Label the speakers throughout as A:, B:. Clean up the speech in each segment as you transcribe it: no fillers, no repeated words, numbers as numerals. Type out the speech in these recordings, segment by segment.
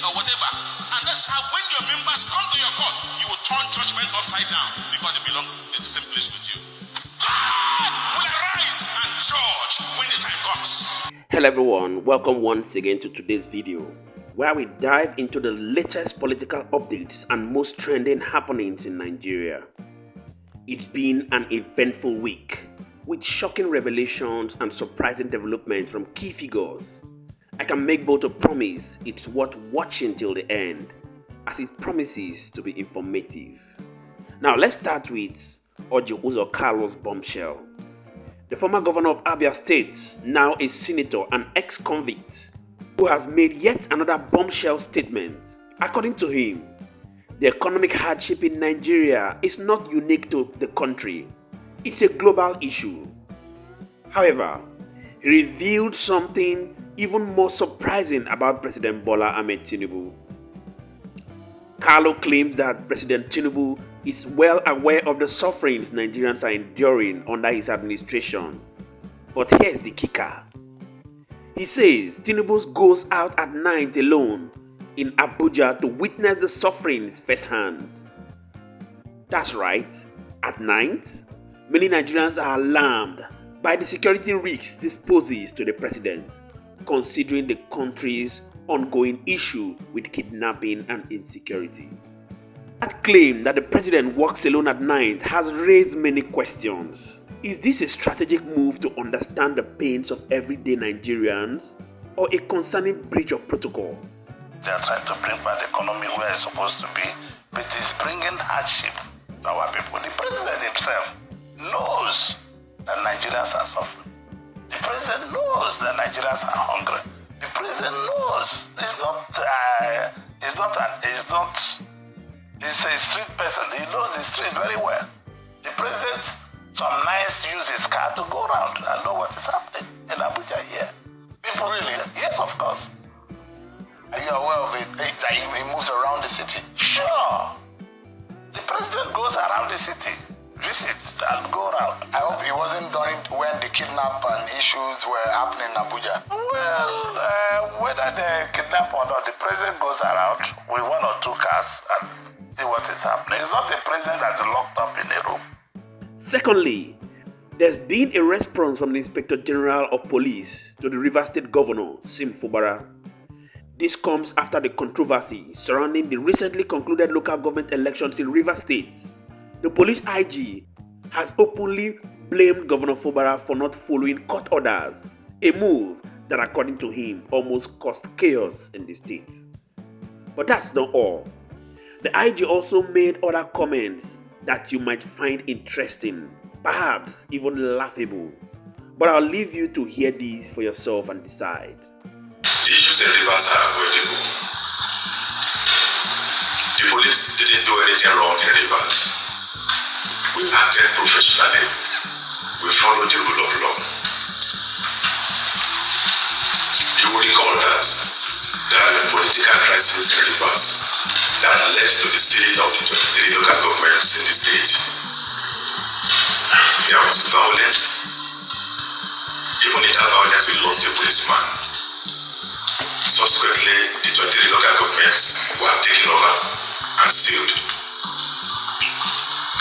A: or whatever. And that's how when your members come to your court, you will turn judgment upside down because they belong in the same place with you. God will arise and judge when the time comes.
B: Hello everyone, welcome once again to today's video, where we dive into the latest political updates and most trending happenings in Nigeria. It's been an eventful week, with shocking revelations and surprising developments from key figures. I can make both a promise it's worth watching till the end, as it promises to be informative. Now let's start with Orji Carlos bombshell. The former governor of Abia State, now a senator and ex-convict, who has made yet another bombshell statement. According to him, the economic hardship in Nigeria is not unique to the country. It's a global issue. However, he revealed something even more surprising about President Bola Ahmed Tinubu. Kalu claims that President Tinubu is well aware of the sufferings Nigerians are enduring under his administration. But here's the kicker. He says Tinubu goes out at night alone in Abuja to witness the sufferings firsthand. That's right, at night, many Nigerians are alarmed by the security risks this poses to the president, considering the country's ongoing issue with kidnapping and insecurity. That claim that the president works alone at night has raised many questions. Is this a strategic move to understand the pains of everyday Nigerians, or a concerning breach of protocol?
C: They are trying to bring back the economy where it's supposed to be, but it's bringing hardship to our people. The president himself knows that Nigerians are suffering. The president knows that Nigerians are hungry. The president knows he's a street person. He knows the street very well. The president some nights use his car to go around and know what is happening in Abuja here. People really, yes, of course. Are you aware of it? That he moves around the city? Sure. The president goes around the city, visits and go around. I hope he wasn't during when the kidnap and issues were happening in Abuja. Well, whether they kidnap or not, the president goes around with one or two cars and see what is happening. It's not the president that's locked up in a room.
B: Secondly, there's been a response from the Inspector General of Police to the Rivers State Governor, Fubara. This comes after the controversy surrounding the recently concluded local government elections in Rivers State. The police IG has openly blamed Governor Fubara for not following court orders, a move that, according to him, almost caused chaos in the state. But that's not all. The IG also made other comments that you might find interesting, perhaps even laughable. But I'll leave you to hear these for yourself and decide.
D: The issues in Rivers are avoidable. The police didn't do anything wrong in Rivers. We acted professionally. We followed the rule of law. You will recall that there are political crises in Rivers that led to the sealing of the 23 local governments in the state. There was violence. Even in that violence, we lost a policeman. Subsequently, the 23 local governments were taken over and sealed.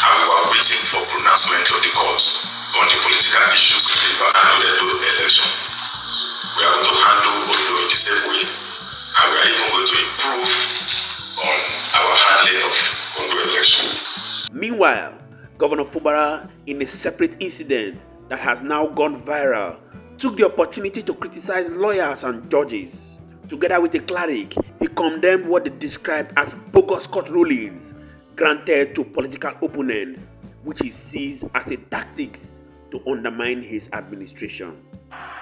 D: And we were waiting for pronouncement of the courts on the political issues in the Ondo election. We are going to handle Ondo in the same way, and we are even going to improve on our handling of Ondo election.
B: Meanwhile, Governor Fubara, in a separate incident that has now gone viral, took the opportunity to criticize lawyers and judges. Together with a cleric, he condemned what they described as bogus court rulings granted to political opponents, which he sees as a tactics to undermine his administration.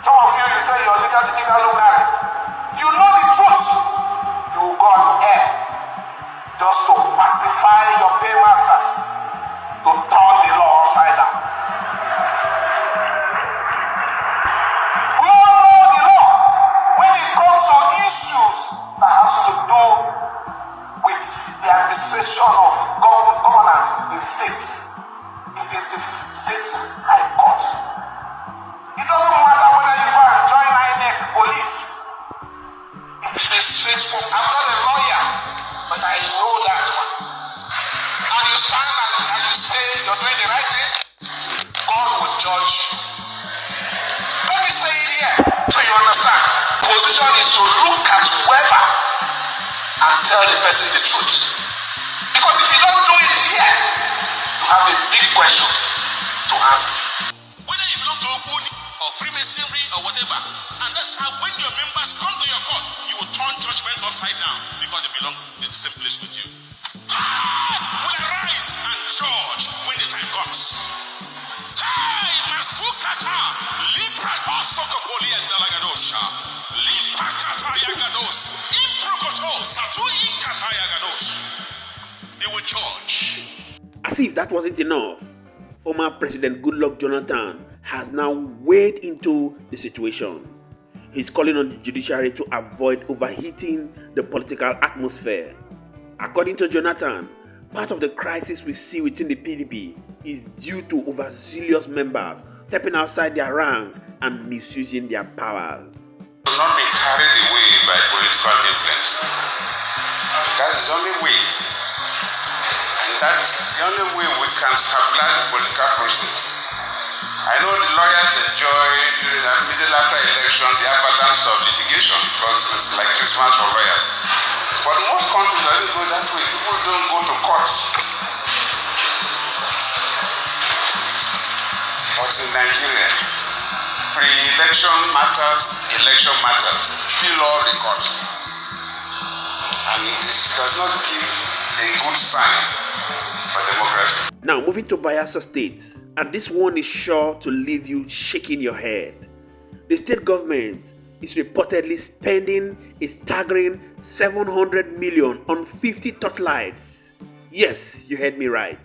E: Some of you say you're legal luminary. You know the truth. You will go on air just to pacify your paymasters, to turn the law upside down. We all know the law when it comes to issues that has to do with the administration of governance in states. It is the state high court. It doesn't matter whether you go and join INEC police concerned, position is to look at whoever and tell the person the truth. Because if you don't do it here, you have a big question to answer.
A: Whether you belong to Oguni or Freemasonry or whatever, and that's how when your members come to your court, you will turn judgment upside down because they belong in the same place with you. God will arise and judge when the time comes. Kai Masukata, Libra Osokopoli and Dalagadosha, Lipa Kata Yagados, Improkoto, Satu Inkata Yagados. They will judge.
B: As if that wasn't enough, former President Goodluck Jonathan has now waded into the situation. He's calling on the judiciary to avoid overheating the political atmosphere. According to Jonathan, part of the crisis we see within the PDP is due to overzealous members stepping outside their rank and misusing their powers.
D: Do not be carried away by political influence. That's the only way. And that's the only way we can stabilize the political process. I know the lawyers enjoy during the middle after election the abundance of litigation because it's like Christmas for lawyers. But most countries doesn't go that way. People don't go to court. But in Nigeria, pre-election matters, election matters. Fill all the courts. And this does not give a good sign for democracy.
B: Now moving to Bayelsa State, and this one is sure to leave you shaking your head. The state government is reportedly spending a staggering 700 million on 50 torchlights. Yes, you heard me right.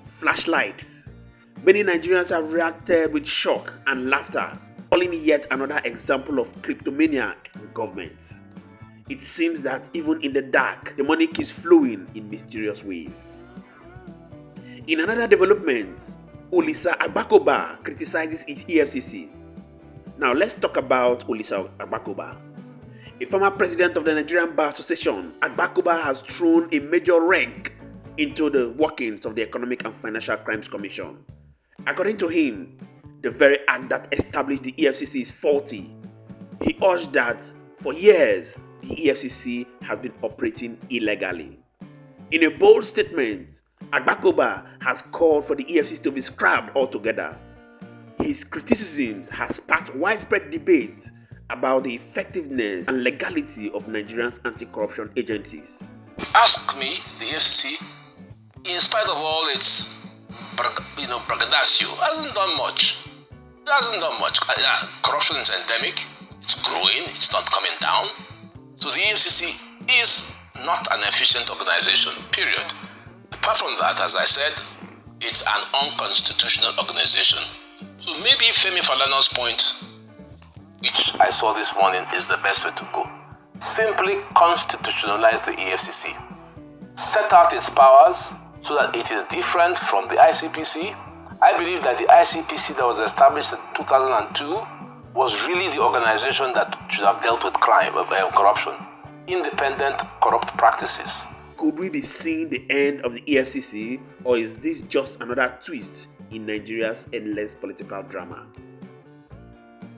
B: Flashlights. Many Nigerians have reacted with shock and laughter, calling it yet another example of kleptomania in government. It seems that even in the dark, the money keeps flowing in mysterious ways. In another development, Olisa Agbakoba criticizes EFCC. Now let's talk about Olisa Agbakoba. A former president of the Nigerian Bar Association, Agbakoba has thrown a major wrench into the workings of the Economic and Financial Crimes Commission. According to him, the very act that established the EFCC is faulty. He urged that for years, the EFCC has been operating illegally. In a bold statement, Agbakoba has called for the EFCC to be scrapped altogether. His criticisms have sparked widespread debate about the effectiveness and legality of Nigeria's anti-corruption agencies.
E: Ask me, the EFCC, in spite of all its braggadocio, hasn't done much. It hasn't done much. Corruption is endemic. It's growing. It's not coming down. So the EFCC is not an efficient organization, period. Apart from that, as I said, it's an unconstitutional organization. So maybe Femi Falana's point, which I saw this morning, is the best way to go. Simply constitutionalize the EFCC. Set out its powers so that it is different from the ICPC. I believe that the ICPC that was established in 2002 was really the organization that should have dealt with crime, corruption, independent corrupt practices.
B: Could we be seeing the end of the EFCC, or is this just another twist in Nigeria's endless political drama?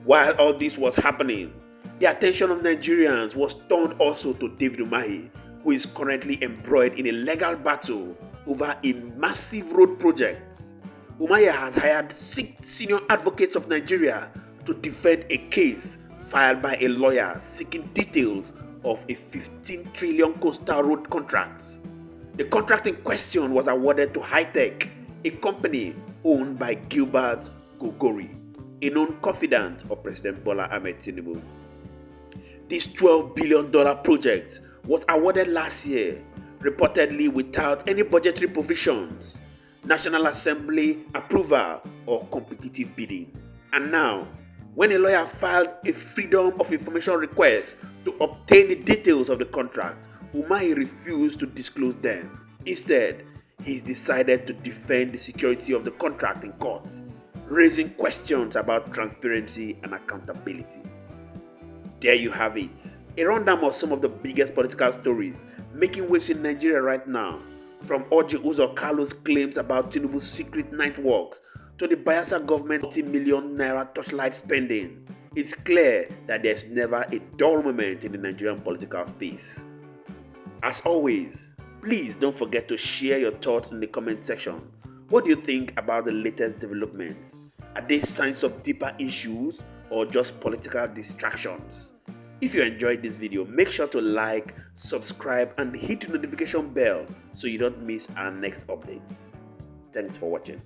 B: While all this was happening, the attention of Nigerians was turned also to David Umahi, who is currently embroiled in a legal battle over a massive road project. Umahi has hired 6 senior advocates of Nigeria to defend a case filed by a lawyer seeking details of a 15 trillion coastal road contract. The contract in question was awarded to High-Tech, a company owned by Gilbert Gogori, a known confidant of President Bola Ahmed Tinubu. This $12 billion project was awarded last year, reportedly without any budgetary provisions, National Assembly approval, or competitive bidding. And now, when a lawyer filed a Freedom of Information request to obtain the details of the contract, Umahi refused to disclose them. Instead, he's decided to defend the security of the contract in court, raising questions about transparency and accountability. There you have it, a rundown of some of the biggest political stories making waves in Nigeria right now, from Orji Kalu's claims about Tinubu's secret night walks to the Bayelsa government multi-million naira torchlight spending. it's clear that there's never a dull moment in the Nigerian political space. As always, please don't forget to share your thoughts in the comment section. What do you think about the latest developments? Are they signs of deeper issues or just political distractions? If you enjoyed this video, make sure to like, subscribe, and hit the notification bell so you don't miss our next updates. Thanks for watching.